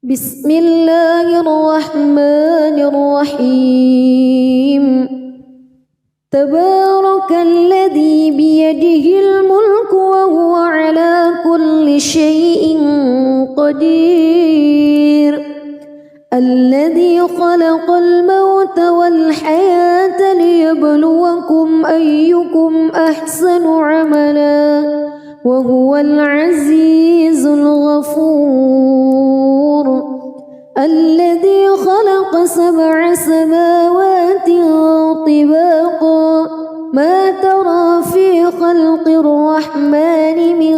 بسم الله الرحمن الرحيم تبارك الذي بيده الملك وهو على كل شيء قدير الذي خلق الموت والحياة ليبلوكم أيكم أحسن عملا وهو العزيز الغفور الذي خلق 7 سماوات طباقا ما ترى في خلق الرحمن من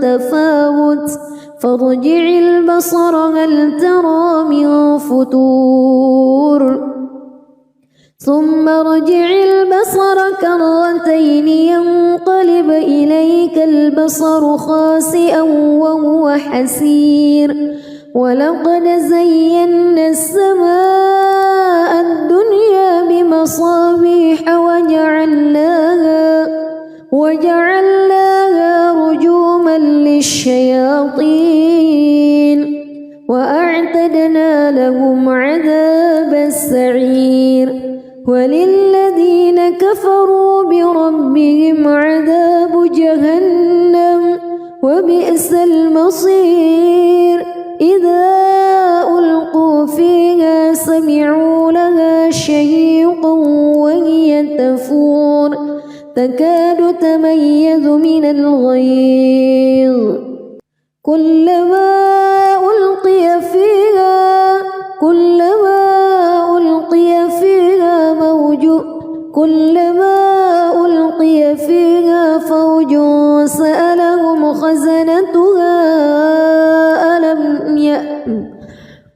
تفاوت فارجع البصر هل ترى من فتور ثم ارجع البصر كرتين ينقلب إليك البصر خاسئا وهو حسير ولقد زينا السماء الدنيا بمصابيح وجعلناها رجوما للشياطين وأعتدنا لهم عذاب السعير وللذين كفروا بربهم عذاب جهنم وبئس المصير إذا ألقوا فيها سمعوا لها شهيقا وهي تفور تكاد تميز من الغيظ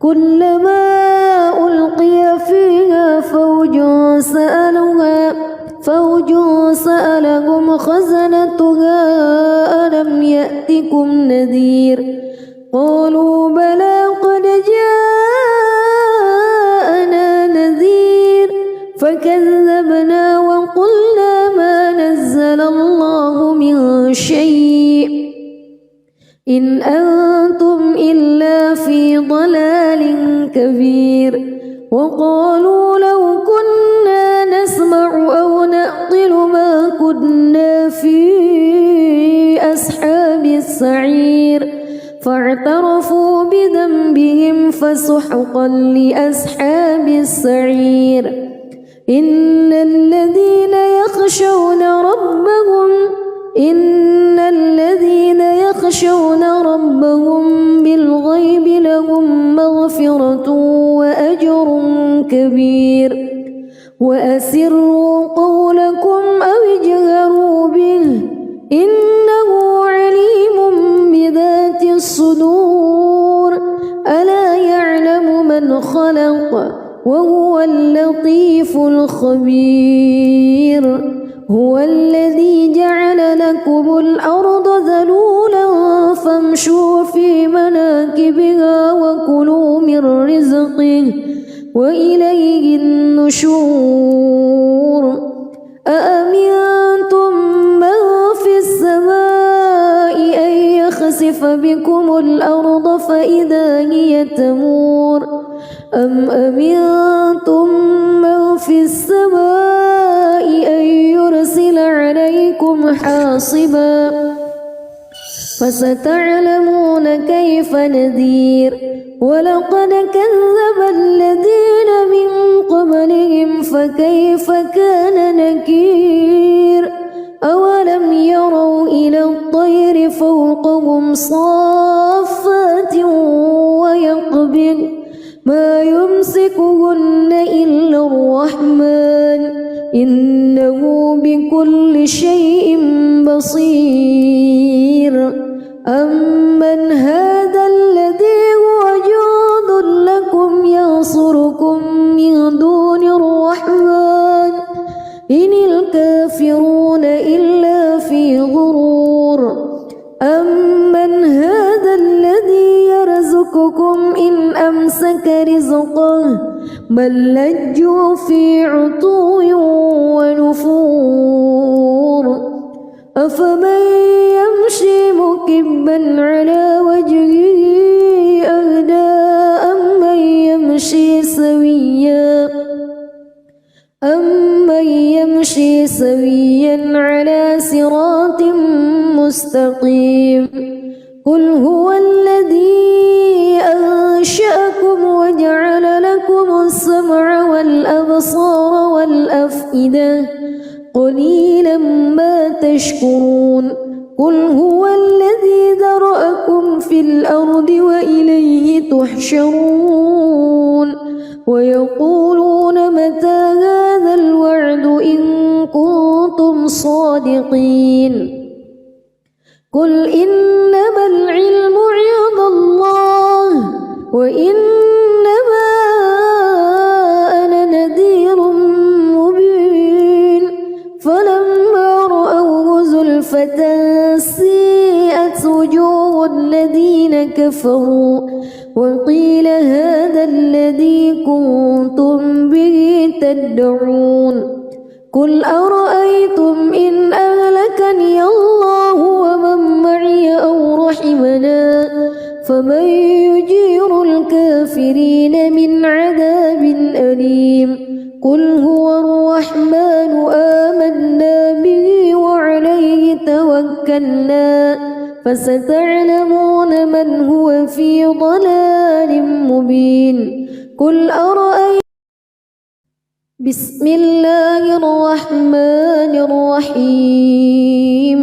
كلما ألقي فيها فوج سألهم خزنتها ألم يأتكم نذير قالوا بلى قد جاءنا نذير فكذبنا وقلنا ما نزل الله من شيء إن أنتم إلا في ضلال كبير وقالوا لو كنا نسمع أو نعقل ما كنا في أصحاب السعير فاعترفوا بذنبهم فسحقا لأصحاب السعير إن الذين يخشون ربهم بالغيب لهم مغفرة وأجر كبير وأسروا قولكم أو اجهروا به إنه عليم بذات الصدور ألا يعلم من خلق وهو اللطيف الخبير هو الذي جعل لكم الأرض ذلولا فامشوا في مناكبها وكلوا من رزقه وإليه النشور أأمنتم من في السماء أن يخسف بكم الأرض فإذا هي تمور أم أمنتم من في السماء أن يرسل عليكم حاصبا فستعلمون كيف نذير ولقد كذب الذين من قبلهم فكيف كان نكير أولم يروا إلى الطير فوقهم صافات ويقبض ما يمسكهن إلا الرحمن إنه بكل شيء بصير أمن هذا الذي هو جند لكم ينصركم من دون الرحمن إن الكافرون إلا في غرور أمن هذا الذي يرزقكم إن أمسك رزقه بل لجوا في عتو ونفور أفمن يمشي مكبا على وجهه أهدى سويا على صراط مستقيم قل هو الذي أنشأكم وجعل لكم السمع والأبصار والأفئدة قليلا ما تشكرون قل هو الذي ذرأكم في الأرض وإليه تحشرون ويقولون متى هذا الوعد إن كنتم صادقين قل إنما العلم عند الله وإنما أنا نذير مبين فلما رأوه زلفة سيئت وجوه الذين كفروا وقيل هذا الذي كنتم به تدعون قل أرأيتم إن أهلكني الله ومن معي أو رحمنا فمن يجير الكافرين من عذاب أليم قل هو الرحمن آمنا به وعليه توكلنا فستعلمون من هو في ضلال مبين قل أرأيتم بسم الله الرحمن الرحيم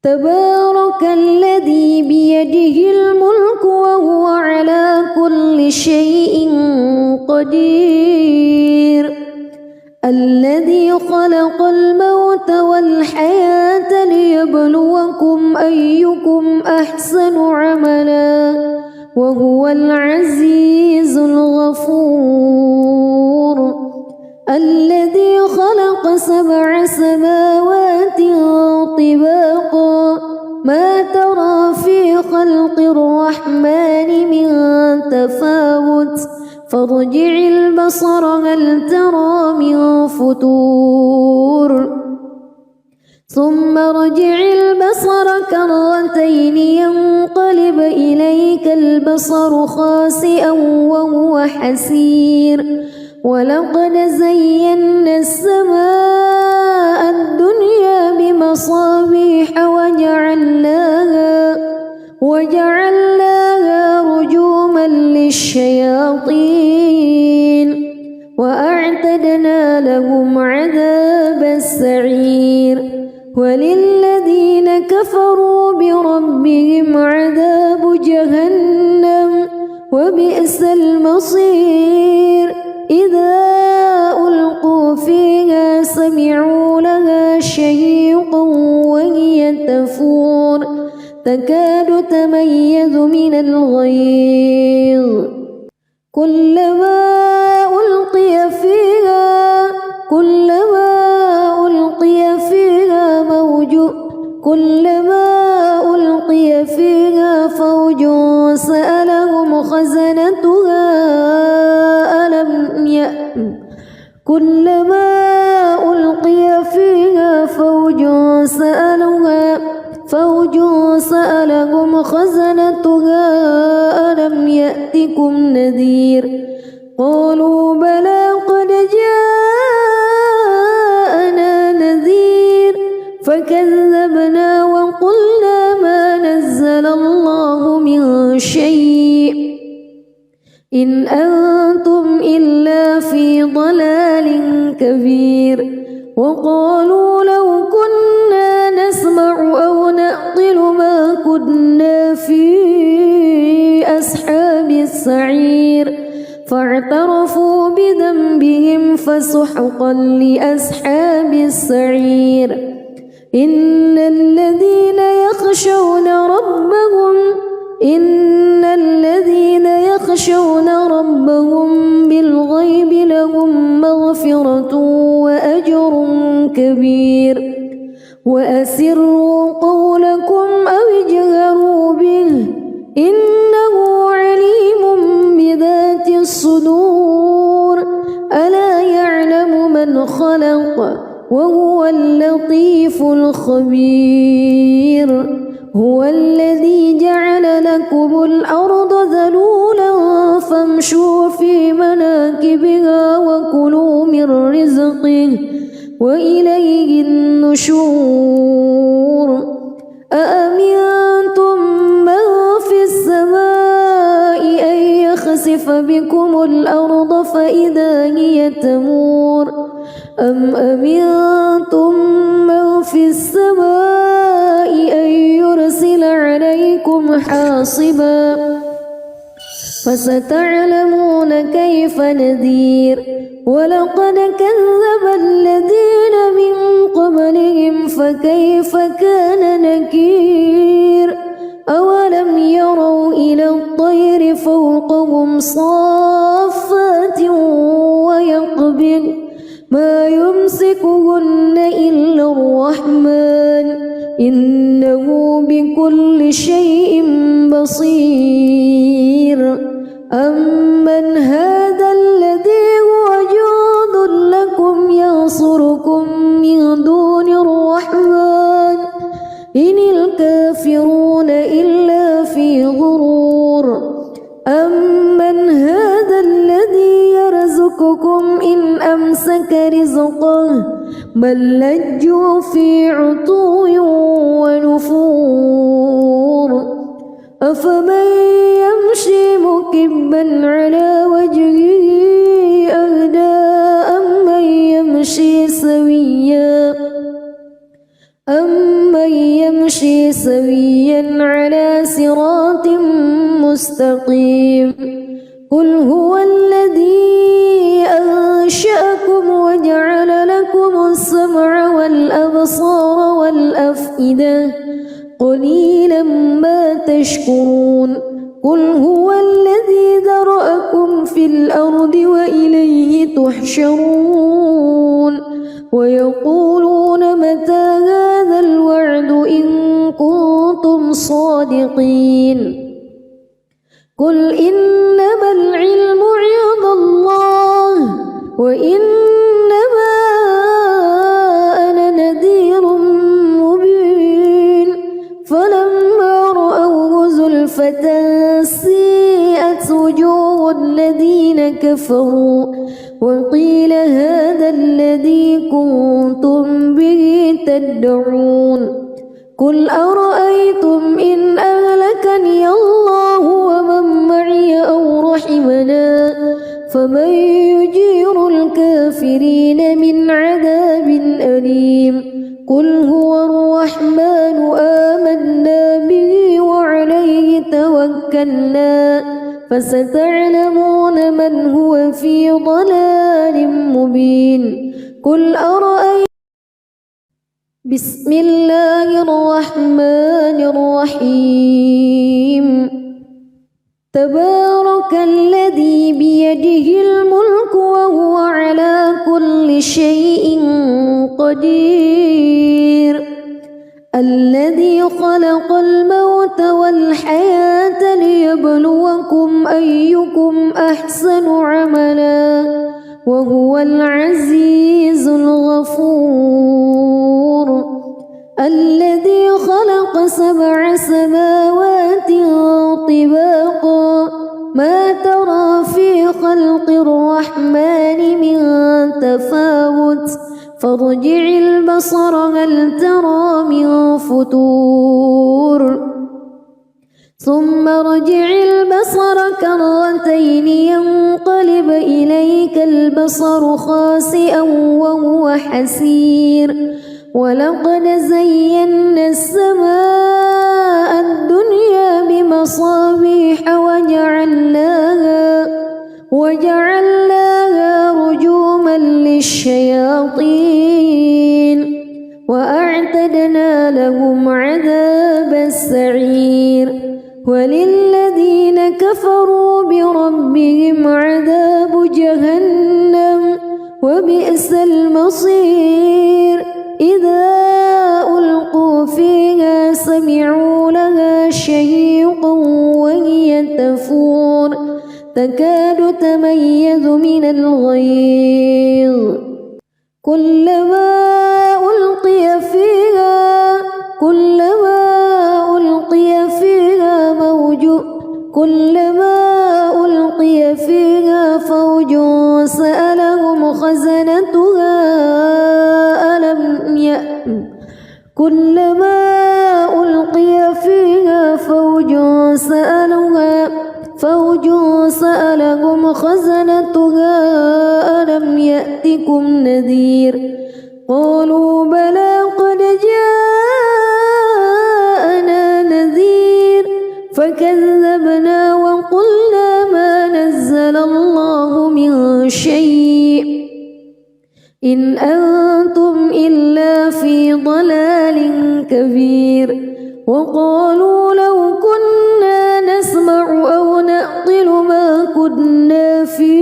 تبارك الذي بيده الملك وهو على كل شيء قدير الذي خلق الموت والحياة ليبلوكم أيكم أحسن عملا وهو العزيز الغفور الذي خلق 7 سماوات طباقا ما ترى في خلق الرحمن من تفاوت فارجع البصر هل ترى من فتور ثم ارجع البصر كرتين ينقلب إليك البصر خاسئا وهو حسير ولقد زينا السماء الدنيا بمصابيح وجعلناها رجوما للشياطين وأعتدنا لهم عذاب السعير وللذين كفروا بربهم عذاب جهنم وبئس المصير إذا ألقوا فيها سمعوا لها شهيقا وهي تفور تكاد تميز من الغيظ كلما ألقي فيها فوج سألهم خزنتها كلما ألقي فيها فوج سألهم خزنتها ألم يأتكم نذير قالوا بلى قد جاءنا نذير فكذبنا وقلنا ما نزل الله من شيء إن أنتم إلا في ضلال كبير وقالوا لو كنا نسمع أو نعقل ما كنا في أصحاب السعير فاعترفوا بذنبهم فسحقا لأصحاب السعير إن الذين يخشون ربهم بالغيب لهم مغفرة وأجر كبير وأسروا قولكم أو اجهروا به إنه عليم بذات الصدور ألا يعلم من خلق وهو اللطيف الخبير هو الذي جعل لكم الأرض ذلولا فامشوا في مناكبها وكلوا من رزقه وإليه النشور أأمنتم من في السماء أن يخسف بكم الأرض فإذا هي تمور أم أمنتم من في السماء أن يرسل عليكم حاصبا فستعلمون كيف نذير ولقد كذب الذين من قبلهم فكيف كان نكير أولم يروا إلى الطير فوقهم صافات ويقبض ما يمسكهن إلا الرحمن إنه بكل شيء بصير أمن هذا الذي هو جند لكم ينصركم من دون الرحمن إن الكافرون إلا في غرور أمن هذا الذي يرزقكم إن أمسك رزقه بل لجوا في عتو ونفور أفمن يمشي مكبا على وجهه أهدى أمن يمشي سويا على صراط مستقيم قل هو الذي أنشأكم وجعل لكم السمع والأبصار والأفئدة قليلا ما تشكرون قل هو الذي ذرأكم في الأرض وإليه تحشرون ويقولون متى هذا الوعد إن كنتم صادقين قل إنما العلم عند الله وإنما أنا نذير مبين فلما رأوه زلفة سيئت وجوه الذين كفروا وقيل هذا الذي كنتم به تدعون قل أرأيتم إن أهلكني الله ومن معي أو رحمنا فمن يجير الكافرين من عذاب أليم قل هو الرحمن آمنا به وعليه توكلنا فستعلمون من هو في ضلال مبين قل أرأيتم بسم الله الرحمن الرحيم تبارك الذي بيده الملك وهو على كل شيء قدير الذي خلق الموت والحياة ليبلوكم أيكم أحسن عملا وهو العزيز الغفور الذي خلق 7 سماوات طباقا ما ترى في خلق الرحمن من تفاوت فارجع البصر هل ترى من فتور ثم ارجع البصر كرتين ينقلب إليك البصر خاسئا وهو حسير ولقد زينا السماء الدنيا بمصابيح وجعلناها رجوما للشياطين وأعتدنا لهم عذاب السعير وللذين كفروا بربهم عذاب جهنم وبئس المصير إذا ألقوا فيها سمعوا لها شهيقا وهي تفور تكاد تميز من الغيظ كلما ألقي فيها فوج سألهم خزنتها يصلونها فوج سألهم خزنتها ألم يأتكم نذير قالوا بلى قد جاءنا نذير فكذبنا وقلنا ما نزل الله من شيء إن أنتم إلا في ضلال كبير وقالوا لو كنا نسمع أو نعقل ما كنا في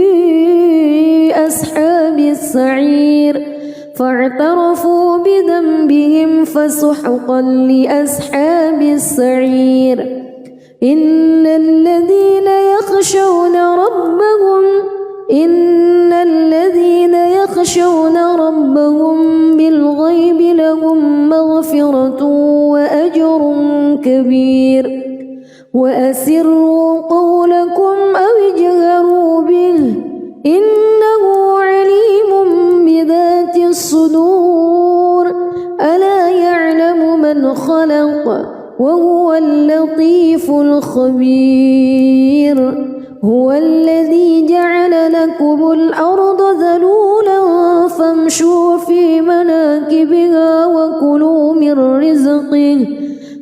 أصحاب السعير فاعترفوا بذنبهم فسحقا لأصحاب السعير إن الذين يخشون ربهم بالغيب لهم مغفرة وأجر كبير وأسروا قولكم أو اجهروا به إنه عليم بذات الصدور ألا يعلم من خلق وهو اللطيف الخبير هو الذي جعل لكم الأرض ذلولا فامشوا في مناكبها وكلوا من رزقه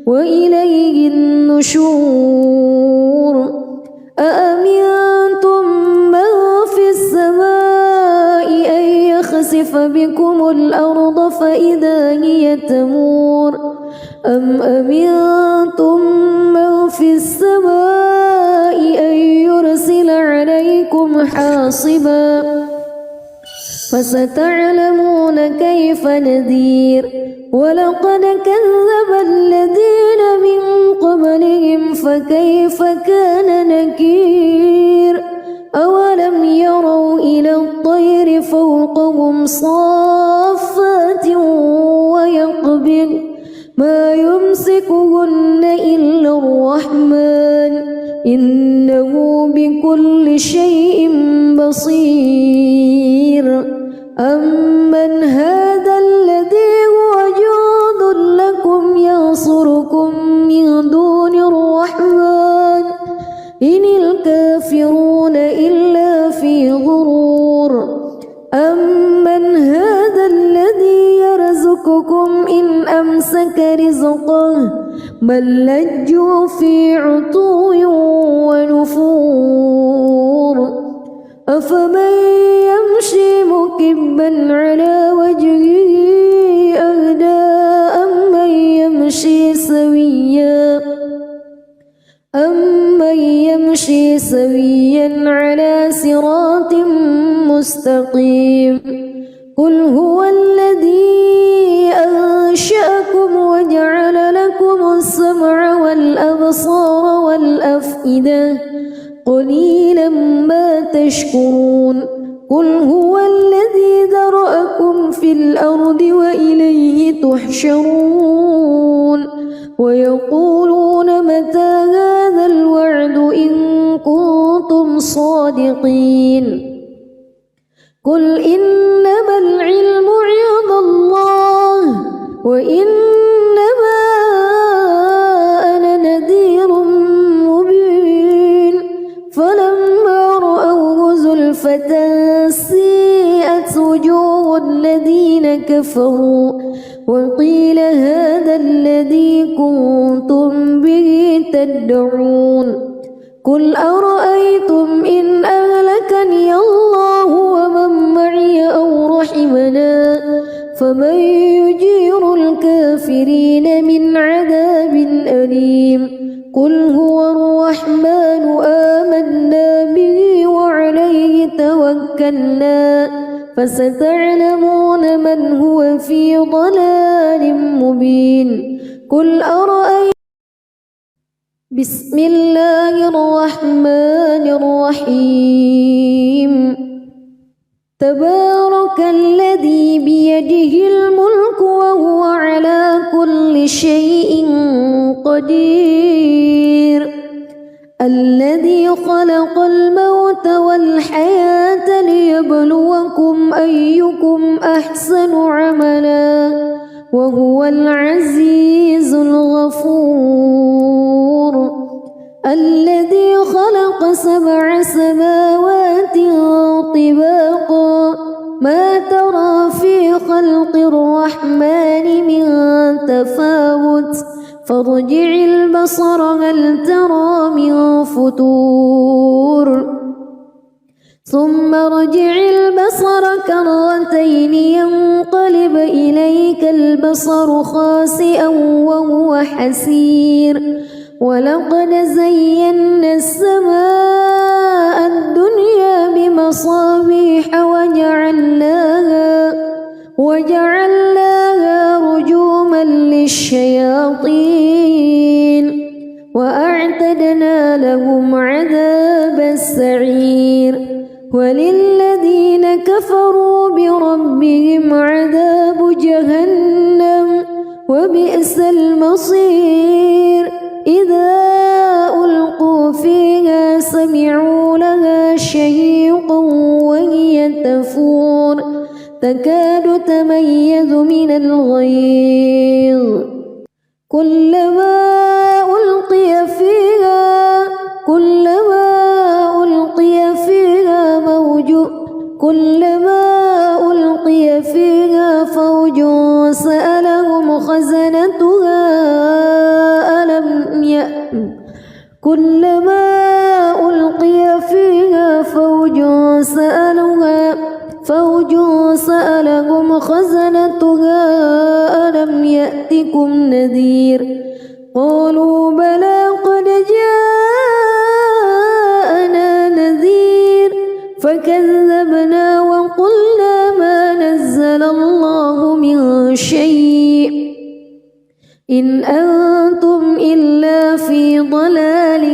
وإليه النشور أأمنتم من في السماء أن يخسف بكم الأرض فإذا هي تمور أم أمنتم من في السماء أن يرسل عليكم حاصبا فستعلمون كيف نذير ولقد كذب الذين من قبلهم فكيف كان نكير أولم يروا إلى الطير فوقهم صافات ويقبض ما يمسكهن إلا الرحمن إنه بكل شيء بصير أمن هذا الذي هو جند لكم ينصركم من دون الرحمن إن الكافرون إلا في غرور أمن هذا الذي يرزقكم إن أمسك رزقه بل لجوا في عتو ونفور أفمن يمشي مكبا على وجهه أهدى أمن يمشي سويا على صراط مستقيم قل هو الذي أنشأكم وجعل لكم السمع والأبصار والأفئدة قليلا ما تشكرون قل هو الذي ذرأكم في الأرض وإليه تحشرون ويقولون متى هذا الوعد إن كنتم صادقين قل إنما العلم عند الله وإنما أنا نذير مبين فلما رأوه زلفة سيئت وجوه الذين كفروا وقيل هذا الذي كنتم به تدعون قل أرأيتم إن أهلكني الله ومن معي أو رحمنا فمن يجير الكافرين من عذاب أليم قل هو الرحمن آمنا به وعليه توكلنا فستعلمون من هو في ضلال مبين قل أرأيتم بسم الله الرحمن الرحيم تبارك الذي بيده الملك وهو على كل شيء قدير الذي خلق الموت والحياة ليبلوكم أيكم أحسن عملا وهو العزيز الغفور الذي خلق 7 سماوات طباقا ما ترى في خلق الرحمن من تفاوت فارجع البصر هل ترى من فتور ثم ارجع البصر كرتين ينقلب إليك البصر خاسئا وهو حسير ولقد زينا السماء الدنيا بمصابيح وجعلناها رجوما للشياطين وأعتدنا لهم عذاب السعير وللذين كفروا بربهم عذاب جهنم وبئس المصير إذا ألقوا فيها سمعوا لها شهيقا وهي تفور تكاد تميز من الغيظ كلما ألقي فيها فوج سألهم خزنتها ألم يأتكم نذير قالوا بلى قد جاءنا نذير فكذبنا وقلنا ما نزل الله من شيء إن أنتم إلا في ضلال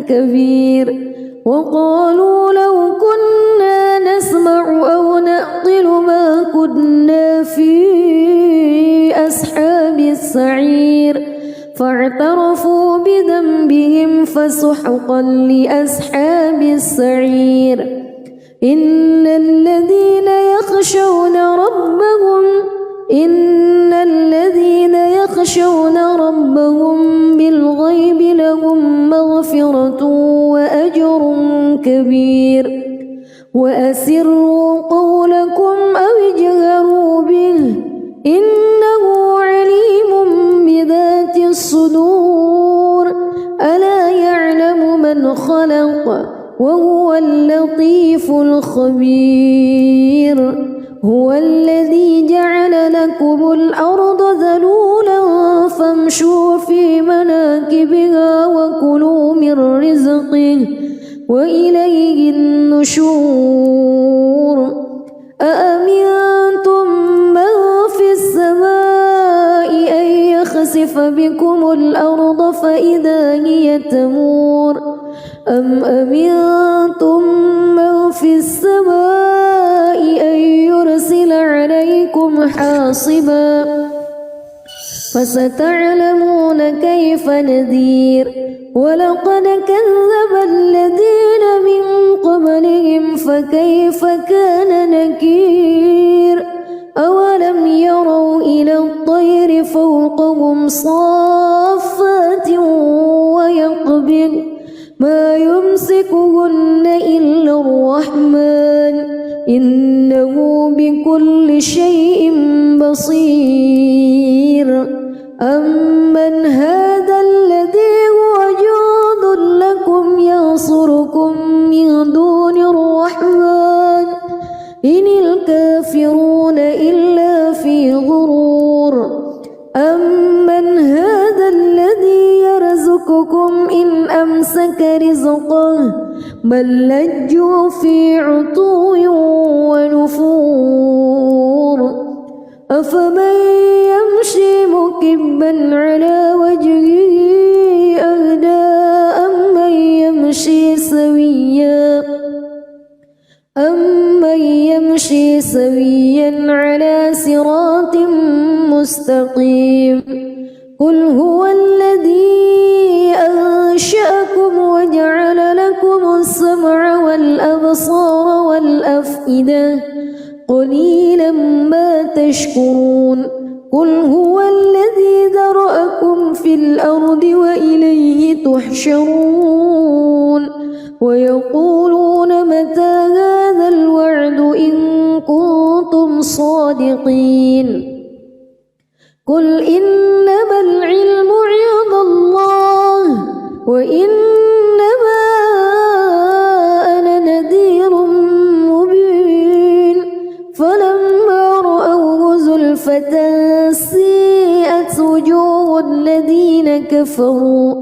كبير وقالوا لو كنا نسمع أو نعقل ما كنا في أصحاب السعير فاعترفوا بذنبهم فسحقا لأصحاب السعير إن الذين يخشون ربهم بالغيب لهم مغفرة وأجر كبير وأسروا قولكم أو اجهروا به إنه عليم بذات الصدور ألا يعلم من خلق وهو اللطيف الخبير هو الذي جعل لكم الأرض ذلولا فامشوا في مناكبها وكلوا من رزقه وإليه النشور أأمنتم من في السماء أن يخسف بكم الأرض فإذا هي تمور أم أمنتم من في السماء أن يرسل عليكم حاصبا فستعلمون كيف نذير ولقد كذب الذين من قبلهم فكيف كان نكير أولم يروا إلى الطير فوقهم صافات ويقبض ما يمسكهن إلا الرحمن إنه بكل شيء بصير أمن هذا الذي هو جند لكم ينصركم من دون الرحمن إن الكافرون إلا في غرور أمن هذا الذي يرزقكم إن أمسك رزقه بل لجوا في عتو ونفور أفمن يمشي مكبا على وجهه أهدى أمن يمشي سويا على صراط مستقيم قل هو الذي أنشأكم وجعل لكم السمع والأبصار والأفئدة قليلا ما تشكرون قل هو الذي ذرأكم في الأرض وإليه تحشرون ويقولون متى هذا الوعد إن كنتم صادقين قل إنما العلم عند الله وإنما أنا نذير مبين فلما رأوه زلفة سيئت وجوه الذين كفروا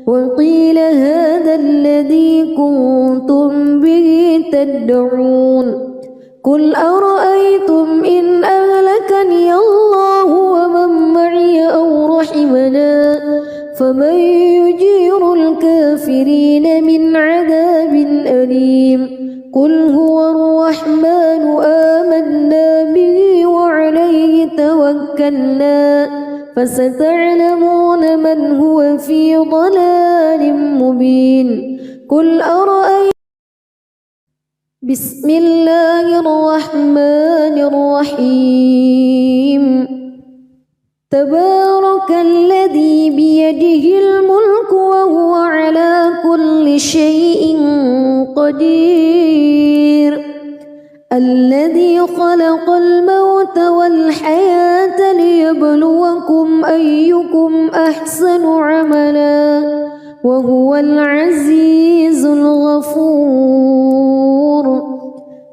وقيل هذا الذي كنتم به تدعون قل أرأيتم إن أهلكني الله ومن معي أو رحمنا فمن يجير الكافرين من عذاب أليم قل هو الرحمن آمنا به وعليه توكلنا فستعلمون من هو في ضلال مبين قل أرأيتم بسم الله الرحمن الرحيم تبارك الذي بيده الملك وهو على كل شيء قدير الذي خلق الموت والحياة ليبلوكم أيكم أحسن عملا وهو العزيز الغفور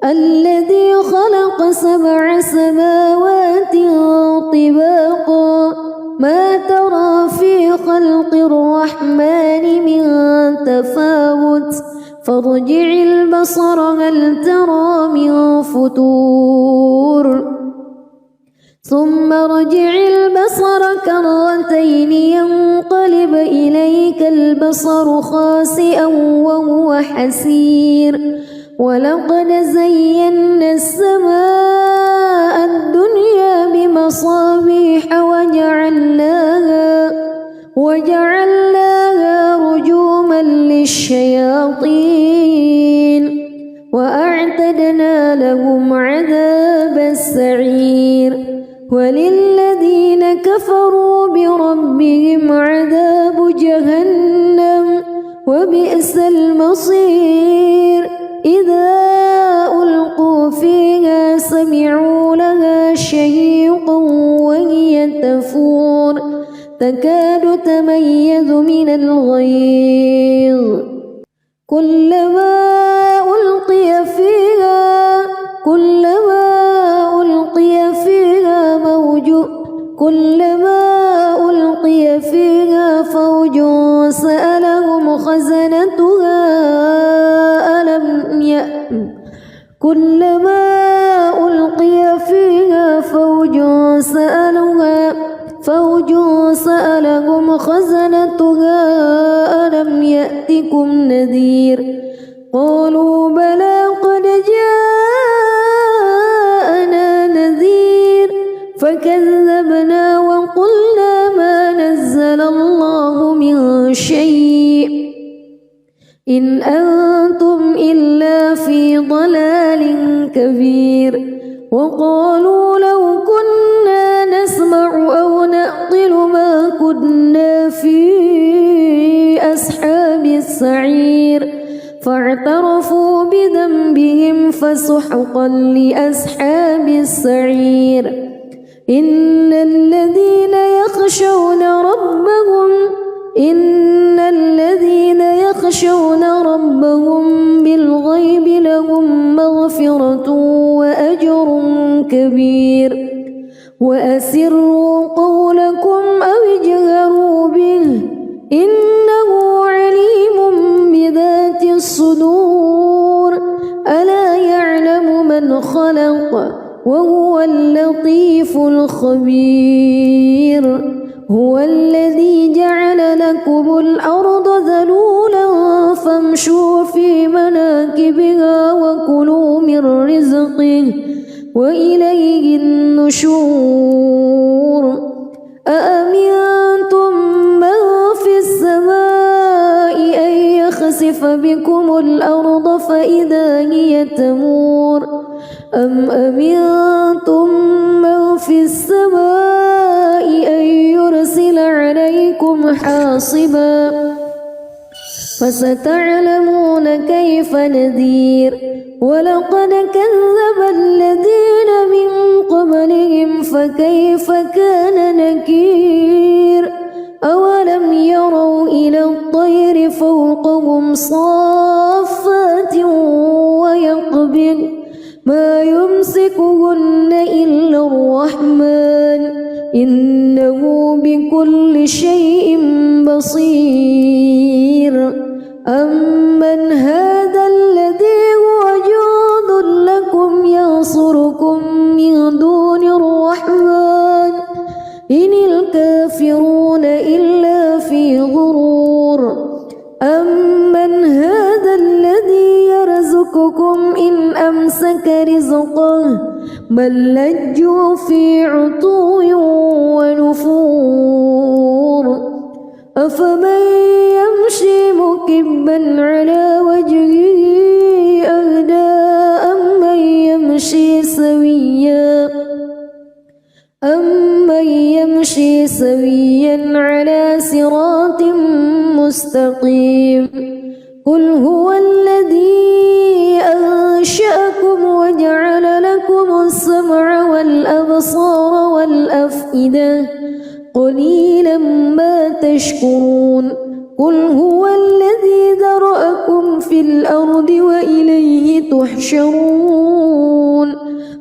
الذي خلق 7 سماوات طباقا ما ترى في خلق الرحمن من تفاوت فارجع البصر هل ترى من فطور ثم ارجع البصر كرتين ينقلب إليك البصر خاسئا وهو حسير ولقد زينا السماء الدنيا بمصابيح وجعلناها رجوما للشياطين وأعتدنا لهم عذاب السعير وللذين كفروا بربهم عذاب جهنم وبئس المصير إذا ألقوا فيها سمعوا لها شهيقا وهي تفور تكاد تميز من الغيظ كلما ألقي فيها فوج سألهم خزنتها كلما ألقي فيها فوج سألهم خزنتها ألم يأتكم نذير قالوا بلى قد جاءنا نذير فكذبنا وقلنا ما نزل الله من شيء إن أنتم إلا في ضلال كبير وقالوا لو كنا نسمع أو نعقل ما كنا في أصحاب السعير فاعترفوا بذنبهم فسحقا لأصحاب السعير إن الذين يخشون ربهم بالغيب لهم مغفرة وأجر كبير وأسروا قولكم أو اجهروا به إنه عليم بذات الصدور ألا يعلم من خلق وهو اللطيف الخبير هو الذي جعل لكم الأرض ذلولا فامشوا في مناكبها وكلوا من رزقه وإليه النشور أأمنتم من في السماء أن يخسف بكم الأرض فإذا هي تمور أم أمنتم من في السماء أن يرسل عليكم حاصبا فستعلمون كيف نذير ولقد كذب الذين من قبلهم فكيف كان نكير أولم يروا إلى الطير فوقهم صافات ويقبض ما يمسكهن إلا الرحمن إنه بكل شيء بصير أمن هذا الذي هو جند لكم ينصركم من دون الرحمن إن الكافرون إلا في غرور أمن هذا الذي يرزقكم إن أمسك رزقه بل لجوا في عتو ونفور أفمن يمشي مكبا على وجهه أهدى أمن يمشي سويا على صراط مستقيم قل هو الذي أنشأكم وجعل لكم السمع والأبصار والأفئدة قليلا ما تشكرون قل هو الذي ذرأكم في الأرض وإليه تحشرون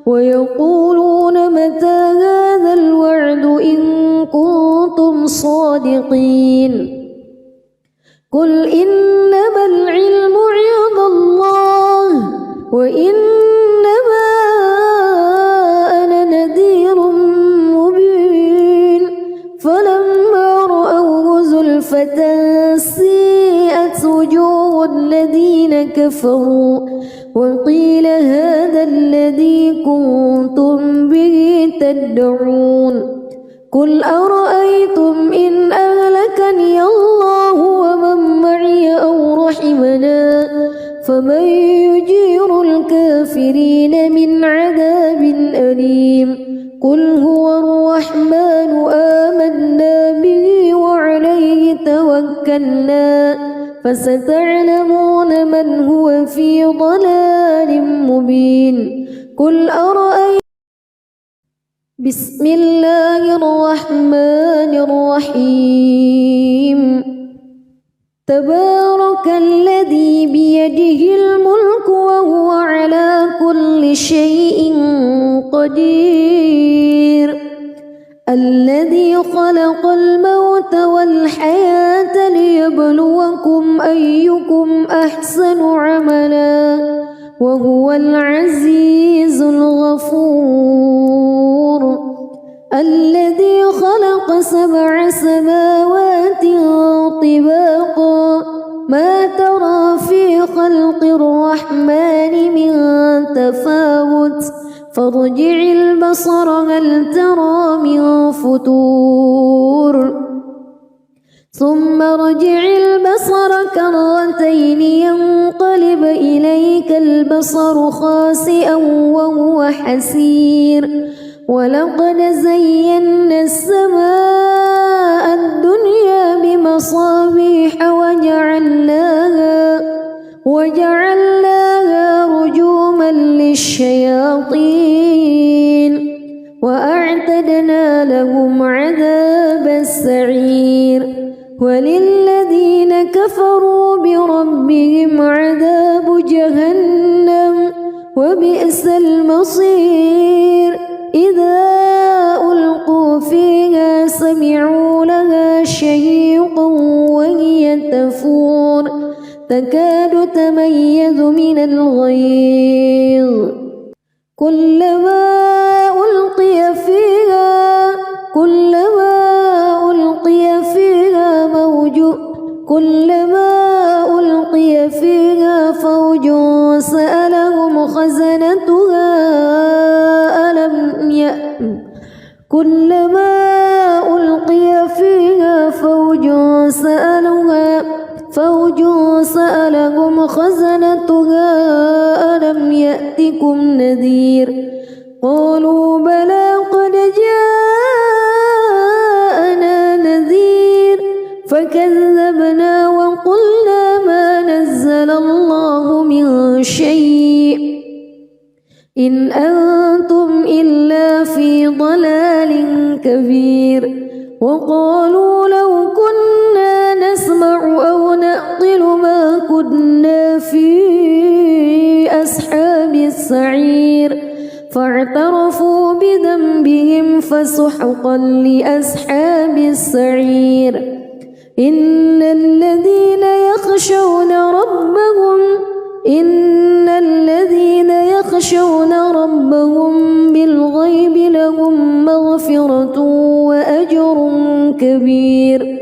ويقولون متى هذا الوعد إن كنتم صادقين قل إنما العلم عند الله وإنما أنا نذير مبين فلما رأوه زلفة سيئت وجوه الذين كفروا وقيل هذا الذي كنتم به تدعون قل أرأيتم إن أهلكني الله ومن معي أو رحمنا فمن يجير الكافرين من عذاب أليم قل هو الرحمن آمنا به وعليه توكلنا فستعلمون من هو في ضلال مبين قل أرأيتم بسم الله الرحمن الرحيم تبارك الذي بيده الملك وهو على كل شيء قدير الذي خلق الموت والحياة ليبلوكم أيكم أحسن عملا وهو العزيز الغفور الذي خلق 7 سماوات طباقا ما ترى في خلق الرحمن من تفاوت فارجع البصر هل ترى من فتور ثم ارجع البصر كرتين ينقلب إليك البصر خاسئا وهو حسير ولقد زينا السماء الدنيا بمصابيح وجعلناها رجوما للشياطين وأعتدنا لهم عذاب السعير وللذين كفروا بربهم عذاب جهنم وبئس المصير إذا ألقوا فيها سمعوا لها شهيقا وهي تفور تكاد تميز من الغيظ كلما ألقي فيها فوج سألهم خزنتها كلما ألقي فيها فوج سألهم خزنتها ألم يأتكم نذير قالوا بلى قد جاءنا نذير فكذبنا وقلنا ما شيء إن أنتم إلا في ضلال كبير وقالوا لو كنا نسمع أو نعقل ما كنا في أصحاب السعير فاعترفوا بذنبهم فسحقا لأصحاب السعير إن الذين يخشون ربهم بالغيب لهم مغفرة وأجر كبير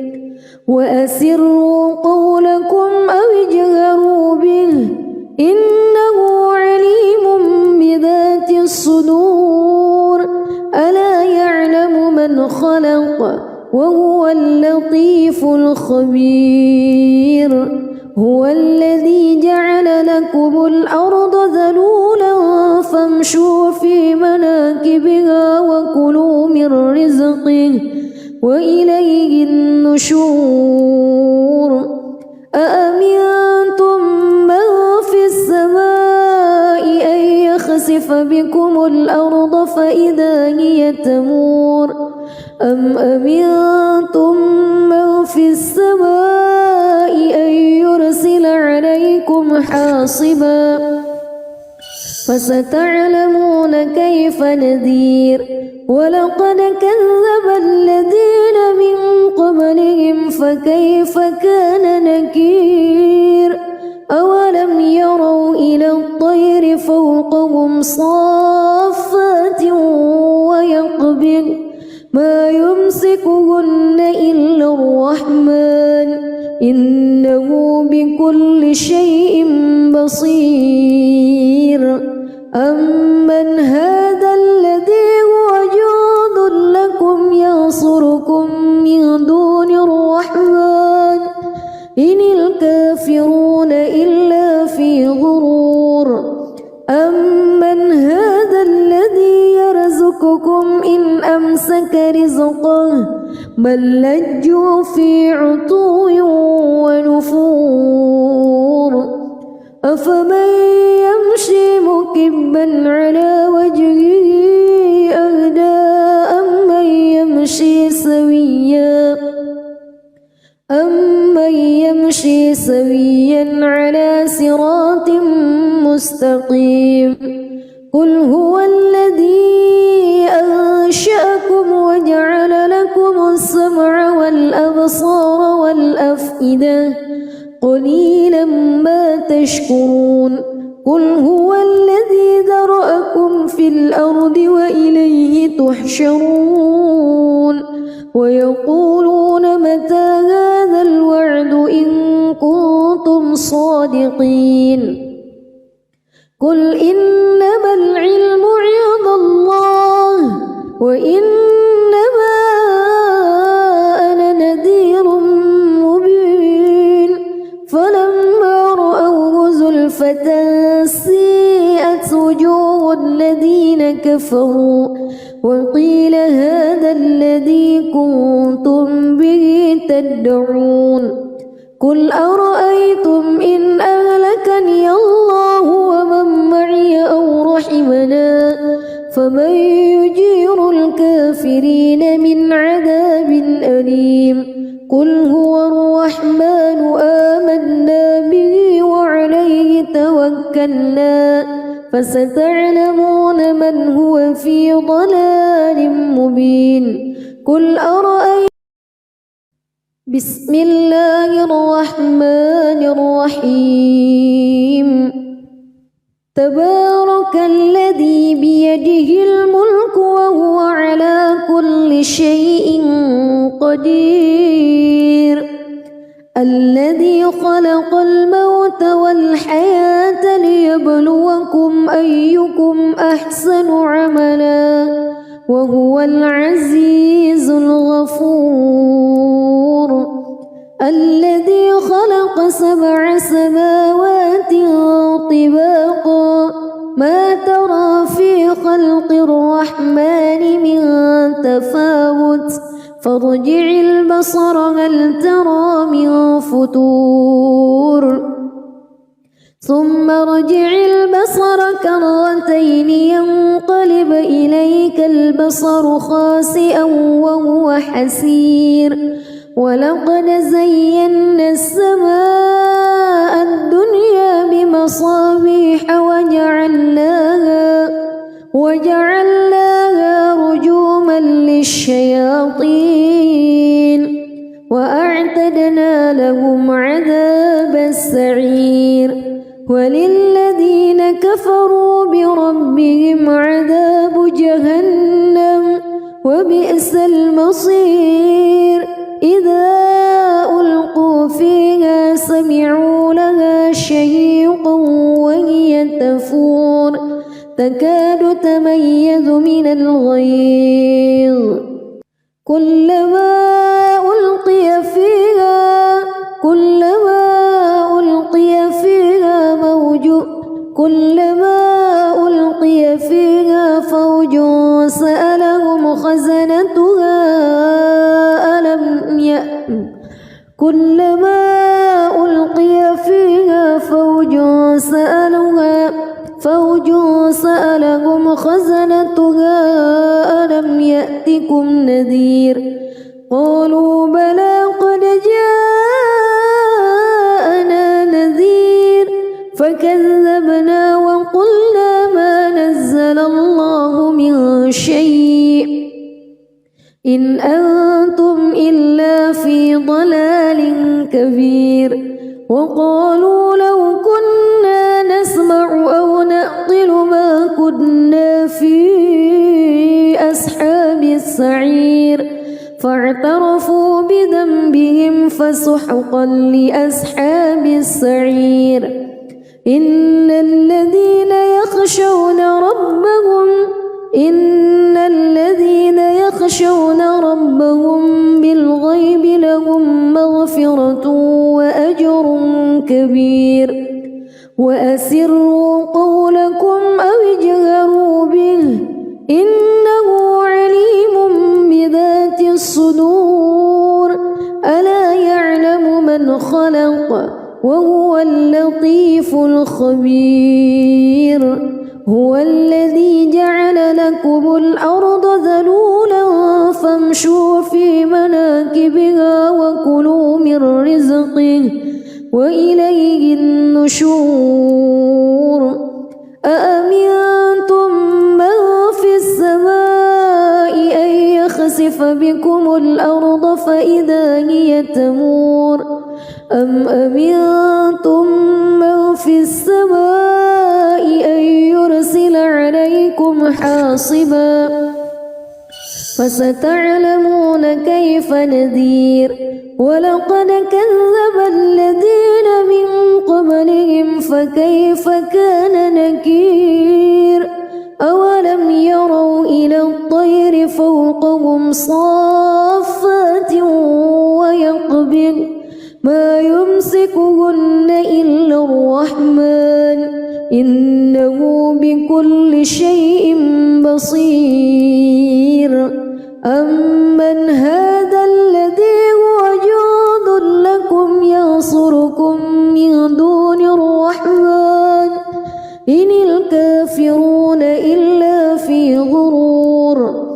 وأسروا قولكم أو اجهروا به إنه عليم بذات الصدور ألا يعلم من خلق وهو اللطيف الخبير هو الذي جعل لكم الأرض ذلولا فامشوا في مناكبها وكلوا من رزقه وإليه النشور أأمنتم من في السماء أن يخسف بكم الأرض فإذا هي تمور أم أمنتم من في السماء أن يرسل عليكم حاصبا فستعلمون كيف نذير ولقد كذب الذين من قبلهم فكيف كان نكير أولم يروا إلى الطير فوقهم صافات ويقبض ما يمسكهن إلا الرحمن إنه بكل شيء بصير أمن هذا الذي هو جند لكم ينصركم من دون الرحمن إن الكافرون إلا في غرور أمن هذا الذي يرزقكم إن أمسك رزقه بل لجوا في عتو ونفور أفمن يمشي مكبا على وجهه أهدى أمن يمشي سويا على صراط مستقيم قل هو الذي أنشأكم وجعل لكم السمع والأبصار والأفئدة قليلا ما تشكرون قل هو الذي ذرأكم في الأرض وإليه تحشرون ويقولون متى هذا الوعد إن كنتم صادقين قل إنما العلم عند الله وإنما أنا نذير مبين فلما رأوه زلفة سيئت وجوه الذين كفروا وقيل هذا الذي كنتم به تدعون قل أرأيتم إن أهلكني الله ومن معي أو رحمنا فمن يجير الكافرين من عذاب أليم قل هو الرحمن آمنا به وعليه توكلنا فستعلمون من هو في ضلال مبين قل أرأيتم بسم الله الرحمن الرحيم تبارك الذي بيده الملك وهو على كل شيء قدير الذي خلق الموت والحياة ليبلوكم أيكم أحسن عملا وهو العزيز الغفور الذي خلق 7 سماوات طباقا ما ترى في خلق الرحمن من تفاوت فارجع البصر هل ترى من فتور ثم ارجع البصر كرتين ينقلب إليك البصر خاسئا وهو حسير ولقد زينا السماء الدنيا بمصابيح وجعلناها رجوما للشياطين وأعتدنا لهم عذاب السعير وللذين كفروا بربهم عذاب جهنم وبئس المصير إذا ألقوا فيها سمعوا لها شهيقا وهي تفور تكاد تميز من الغيظ كلما ألقي فيها فوج سألهم خزنتها ألم يأتكم نذير قالوا بلى قد جاءنا نذير فكذبنا وقلنا ما نزل الله من شيء إن أنتم إلا في ضلال كبير وقالوا لو كنا نسمع أو نعقل ما كنا في أصحاب السعير فاعترفوا بذنبهم فسحقا لأصحاب السعير إن الذين يخشون ربهم بالغيب لهم مغفرة وأجر كبير وأسروا قولكم أو اجهروا به إنه عليم بذات الصدور ألا يعلم من خلق وهو اللطيف الخبير هو الذي جعل لكم الأرض ذلولا فامشوا في مناكبها وكلوا من رزقه وإليه النشور أأمنتم من في السماء أن يخسف بكم الأرض فإذا هي تمور أم أمنتم من في السماء أن يرسل عليكم حاصبا فستعلمون كيف نذير ولقد كذب الذين من قبلهم فكيف كان نكير أولم يروا إلى الطير فوقهم صافات ويقبض ما يمسكهن إلا الرحمن إنه بكل شيء بصير أمن هذا الذي هو جند لكم ينصركم من دون الرحمن إن الكافرون إلا في غرور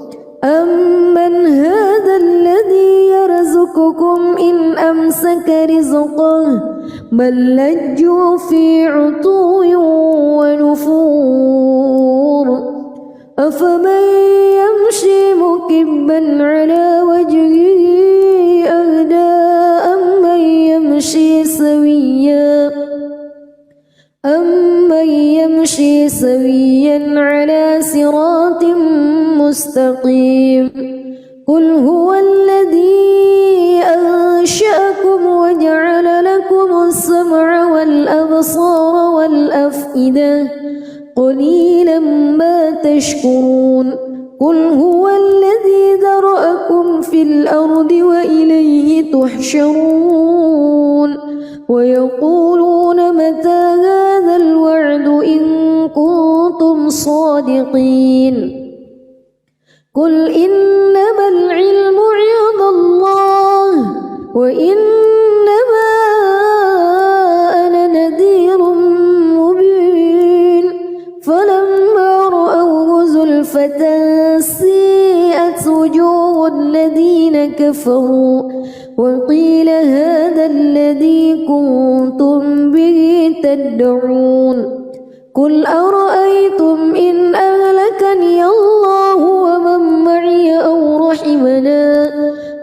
أمن هذا الذي يرزقكم إن أمسك رزقه بل لجوا في عتو ونفور أفمن يمشي مكبا على وجهه أهدى أمن يمشي سويا على صراط مستقيم قل هو الذي أنشأكم وجعل لكم السمع والأبصار والأفئدة قليلا ما تشكرون قل هو الذي ذرأكم في الأرض وإليه تحشرون ويقولون متى هذا الوعد إن كنتم صادقين قل إنما العلم عند الله وإنما أنا نذير خسفة سيئت وجوه الذين كفروا وقيل هذا الذي كنتم به تدعون قل أرأيتم إن أهلكني الله ومن معي أو رحمنا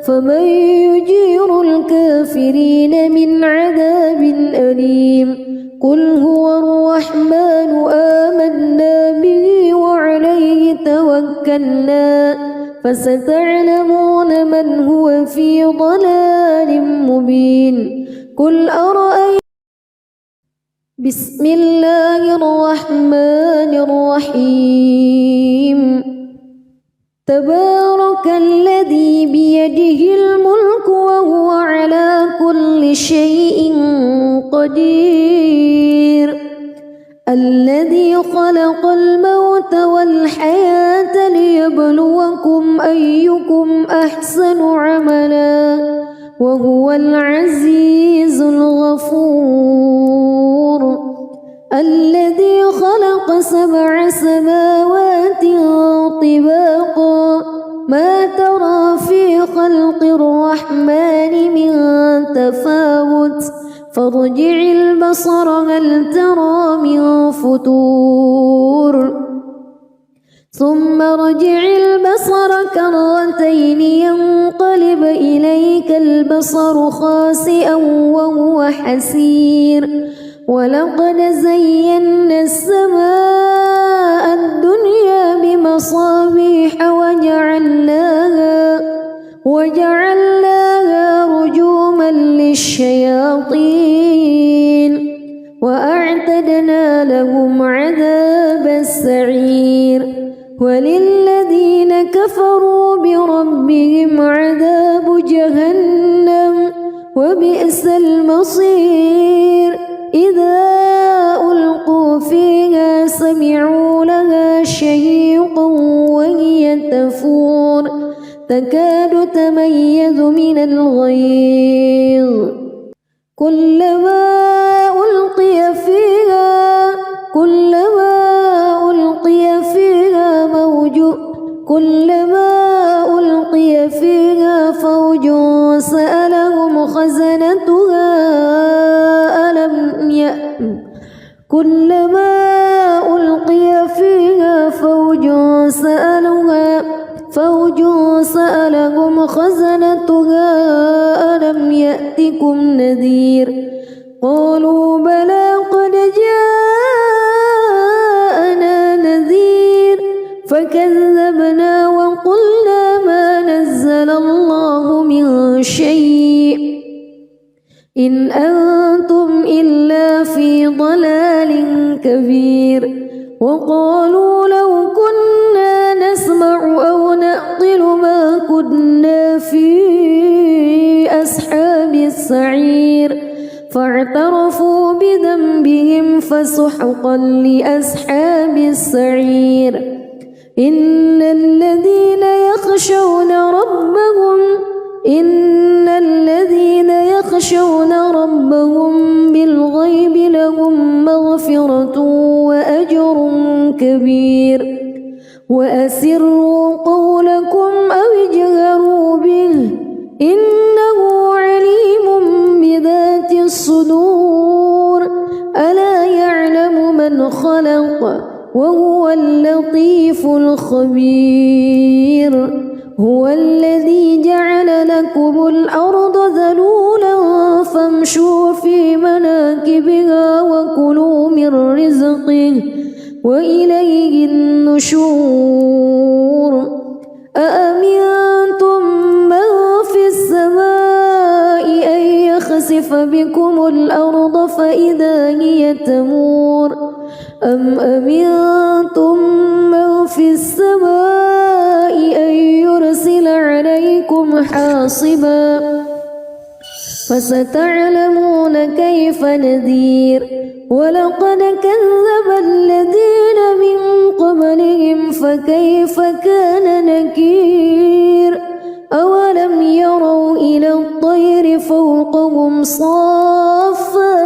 فمن يجير الكافرين من عذاب أليم قل هو الرحمن آمنا به وعليه توكلنا فستعلمون من هو في ضلال مبين قل أرأيتم بسم الله الرحمن الرحيم تبارك الذي بيده الملك وهو على كل شيء قدير الذي خلق الموت والحياة ليبلوكم أيكم أحسن عملا وهو العزيز الغفور الذي خلق 7 سماوات طباقا ما ترى في خلق الرحمن من تفاوت فارجع البصر هل ترى من فطور ثم ارجع البصر كرتين ينقلب إليك البصر خاسئا وهو حسير ولقد زينا السماء الدنيا بمصابيح وجعلناها رجوما للشياطين وأعتدنا لهم عذاب السعير وللذين كفروا بربهم عذاب جهنم وبئس المصير إذا ألقوا فيها سمعوا لها شهيقا وهي تفور تكاد تميز من الغيظ كلما ألقي فيها فوج سألهم خزنتها كلما ألقي فيها فوج سألهم خزنتها ألم يأتكم نذير قالوا بلى قد جاءنا نذير فكذبنا وقلنا ما نزل الله من شيء إن أنتم إلا في ضلال كبير وقالوا لو كنا نسمع أو نعقل ما كنا في أصحاب السعير فاعترفوا بذنبهم فسحقا لأصحاب السعير إن الذين يخشون ربهم بالغيب لهم مغفرة وأجر كبير وأسروا قولكم أو اجهروا به إنه عليم بذات الصدور ألا يعلم من خلق وهو اللطيف الخبير هو الذي جعل لكم الأرض ذلولا فامشوا في مناكبها وكلوا من رزقه وإليه النشور أأمنتم من في السماء أن يخسف بكم الأرض فإذا هي تمور أم أمنتم من في السماء أن يرسل عليكم حاصبا فستعلمون كيف نذير ولقد كذب الذين من قبلهم فكيف كان نكير أولم يروا إلى الطير فوقهم صافات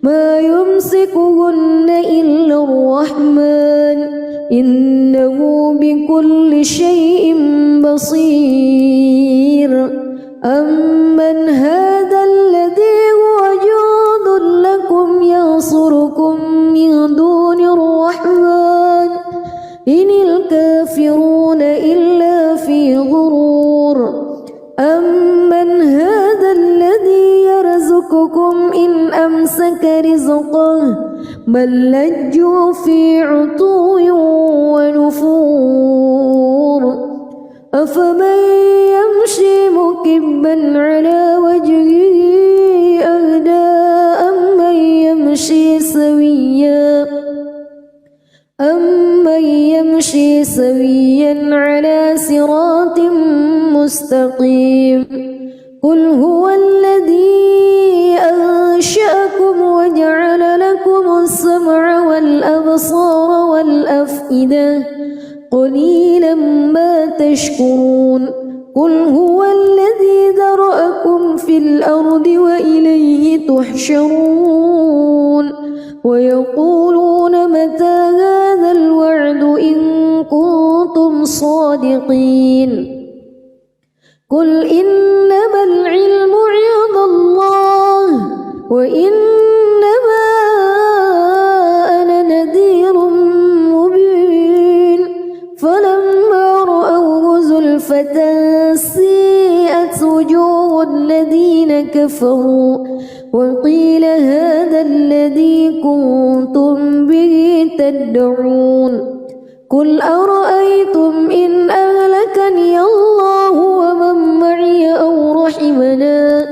ما يمسكهن إلا الرحمن إنه بكل شيء بصير أمن هذا الذي هو جند لكم ينصركم من دون الرحمن إن الكافرون إلا في غرور أمن هذا الذي يرزقكم إن أمسك رزقه بل لجوا في عتو ونفور أفمن يمشي مكبا على وجهه أهدى أمن يمشي سويا على صراط مستقيم قل هو الذي أنشأكم وجعل لكم السمع والأبصار والأفئدة قليلا ما تشكرون قل هو الذي ذرأكم في الأرض وإليه تحشرون ويقولون متى هذا الوعد إن كنتم صادقين قل إنما العلم عند الله وإنما أنا نذير مبين فلما رأوه زلفة سيئت وجوه الذين كفروا وقيل هذا الذي كنتم به تدعون قل أرأيتم إن أهلكني الله ومن معي أو رحمنا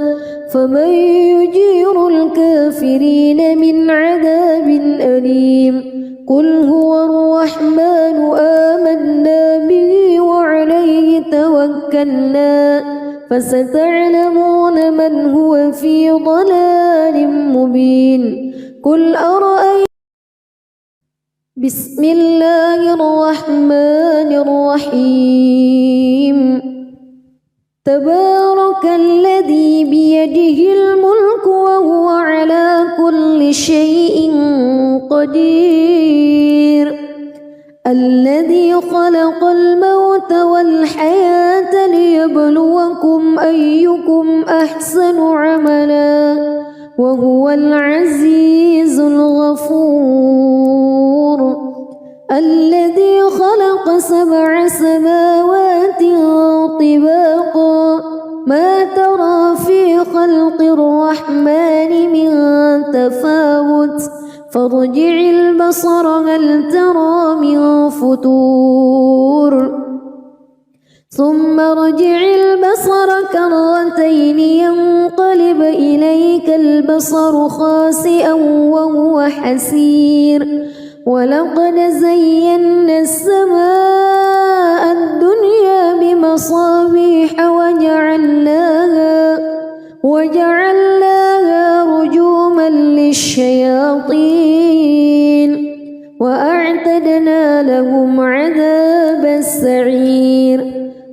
فمن يجير الكافرين من عذاب أليم قل هو الرحمن آمنا به وعليه توكلنا فستعلمون من هو في ضلال مبين قل أرأيتم بسم الله الرحمن الرحيم تبارك الذي بيده الملك وهو على كل شيء قدير الذي خلق الموت والحياة ليبلوكم أيكم أحسن عملا وهو العزيز الغفور الذي خلق 7 سماوات طباقا ما ترى في خلق الرحمن من تفاوت فارجع البصر هل ترى من فتور ثم ارجع البصر كرتين ينقلب إليك البصر خاسئا وهو حسير ولقد زينا السماء الدنيا بمصابيح وجعلناها رجوما للشياطين وأعتدنا لهم عذاب السعير